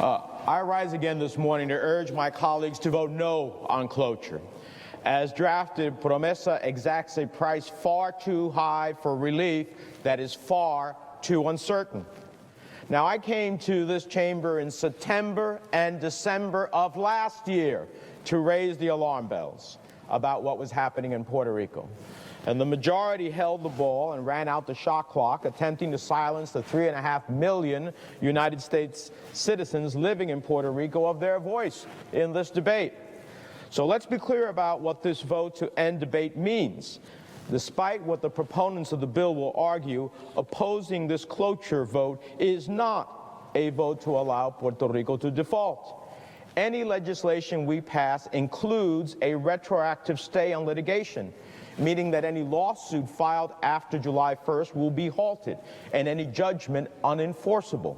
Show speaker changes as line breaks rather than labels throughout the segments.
I rise again this morning to urge my colleagues to vote no on cloture. As drafted, PROMESA exacts a price far too high for relief that is far too uncertain. Now, I came to this chamber in September and December of last year to raise the alarm bells about what was happening in Puerto Rico. And the majority held the ball and ran out the shot clock, attempting to silence the 3.5 million United States citizens living in Puerto Rico of their voice in this debate. So let's be clear about what this vote to end debate means. Despite what the proponents of the bill will argue, opposing this cloture vote is not a vote to allow Puerto Rico to default. Any legislation we pass includes a retroactive stay on litigation, meaning that any lawsuit filed after July 1st will be halted and any judgment unenforceable.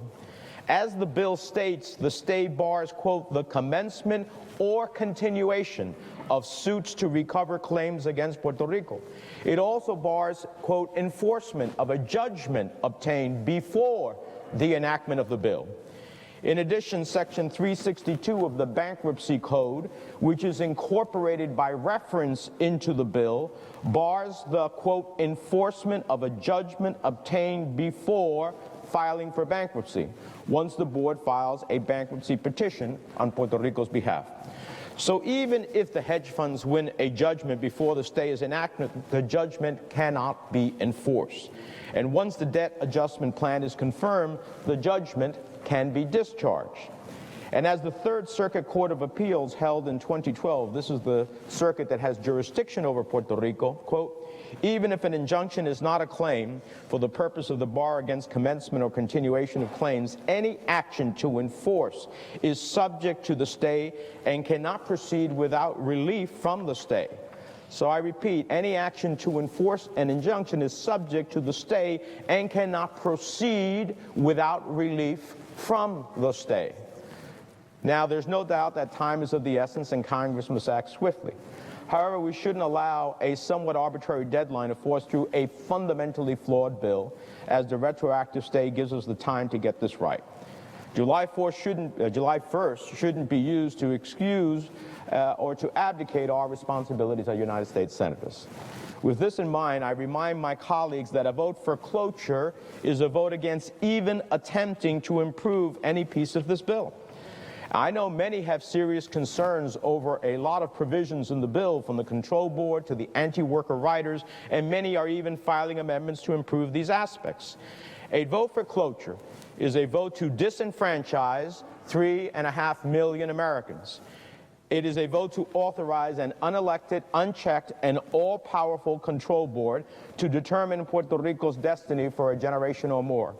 As the bill states, the stay bars, quote, the commencement or continuation of suits to recover claims against Puerto Rico. It also bars, quote, enforcement of a judgment obtained before the enactment of the bill. In addition, Section 362 of the Bankruptcy Code, which is incorporated by reference into the bill, bars the, quote, enforcement of a judgment obtained before filing for bankruptcy, once the board files a bankruptcy petition on Puerto Rico's behalf. So even if the hedge funds win a judgment before the stay is enacted, the judgment cannot be enforced. And once the debt adjustment plan is confirmed, the judgment can be discharged. And as the Third Circuit Court of Appeals held in 2012, this is the circuit that has jurisdiction over Puerto Rico, quote, even if an injunction is not a claim for the purpose of the bar against commencement or continuation of claims, any action to enforce is subject to the stay and cannot proceed without relief from the stay. So I repeat, any action to enforce an injunction is subject to the stay and cannot proceed without relief from the stay. Now, there's no doubt that time is of the essence and Congress must act swiftly. However, we shouldn't allow a somewhat arbitrary deadline to force through a fundamentally flawed bill, as the retroactive stay gives us the time to get this right. July 1st shouldn't be used to excuse or to abdicate our responsibilities as United States senators. With this in mind, I remind my colleagues that a vote for cloture is a vote against even attempting to improve any piece of this bill. I know many have serious concerns over a lot of provisions in the bill, from the control board to the anti-worker riders, and many are even filing amendments to improve these aspects. A vote for cloture is a vote to disenfranchise 3.5 million Americans. It is a vote to authorize an unelected, unchecked, and all-powerful control board to determine Puerto Rico's destiny for a generation or more.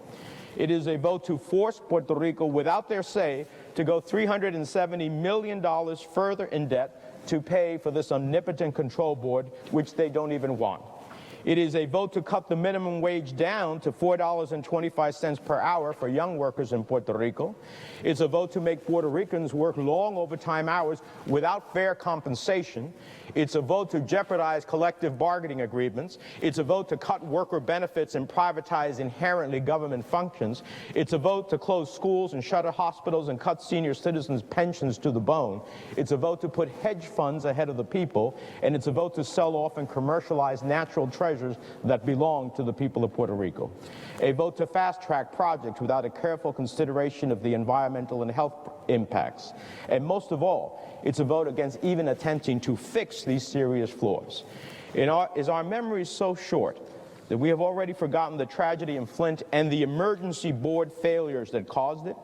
It is a vote to force Puerto Rico, without their say, to go $370 million further in debt to pay for this omnipotent control board, which they don't even want. It is a vote to cut the minimum wage down to $4.25 per hour for young workers in Puerto Rico. It's a vote to make Puerto Ricans work long overtime hours without fair compensation. It's a vote to jeopardize collective bargaining agreements. It's a vote to cut worker benefits and privatize inherently government functions. It's a vote to close schools and shutter hospitals and cut senior citizens' pensions to the bone. It's a vote to put hedge funds ahead of the people. And it's a vote to sell off and commercialize natural treasures that belong to the people of Puerto Rico. A vote to fast-track projects without a careful consideration of the environmental and health impacts. And most of all, it's a vote against even attempting to fix these serious flaws. Is our memory so short that we have already forgotten the tragedy in Flint and the emergency board failures that caused it?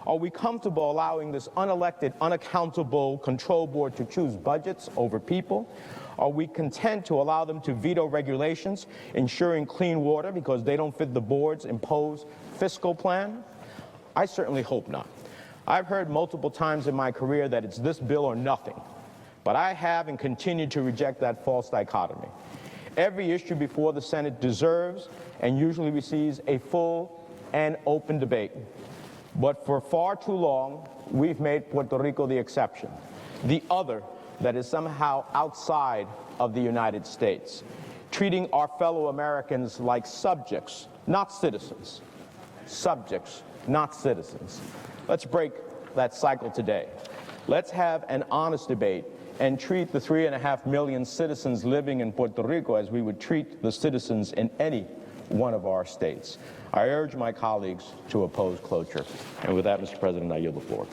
Are we comfortable allowing this unelected, unaccountable control board to choose budgets over people? Are we content to allow them to veto regulations, ensuring clean water because they don't fit the board's imposed fiscal plan? I certainly hope not. I've heard multiple times in my career that it's this bill or nothing, but I have and continue to reject that false dichotomy. Every issue before the Senate deserves and usually receives a full and open debate. But for far too long, we've made Puerto Rico the exception, the other that is somehow outside of the United States, treating our fellow Americans like subjects, not citizens. Subjects, not citizens. Let's break that cycle today. Let's have an honest debate and treat the 3.5 million citizens living in Puerto Rico as we would treat the citizens in any one of our states. I urge my colleagues to oppose cloture. And with that, Mr. President, I yield the floor.